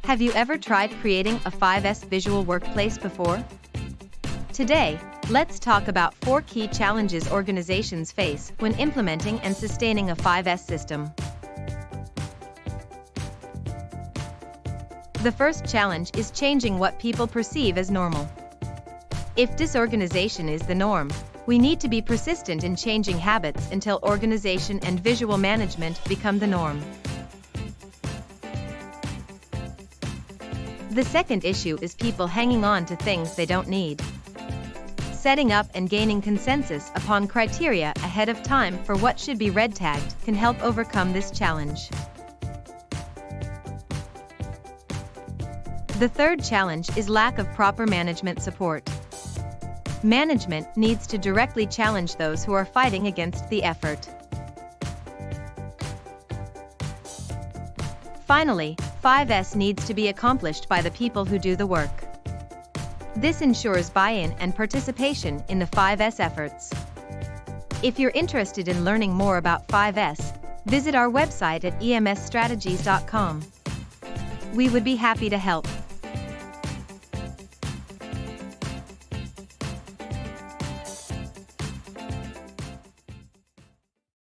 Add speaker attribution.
Speaker 1: Have you ever tried creating a 5S visual workplace before? Today, let's talk about 4 key challenges organizations face when implementing and sustaining a 5S system. The first challenge is changing what people perceive as normal. If disorganization is the norm, we need to be persistent in changing habits until organization and visual management become the norm. The second issue is people hanging on to things they don't need. Setting up and gaining consensus upon criteria ahead of time for what should be red tagged can help overcome this challenge. The third challenge is lack of proper management support. Management needs to directly challenge those who are fighting against the effort. Finally, 5S needs to be accomplished by the people who do the work. This ensures buy-in and participation in the 5S efforts. If you're interested in learning more about 5S, visit our website at emsstrategies.com. We would be happy to help.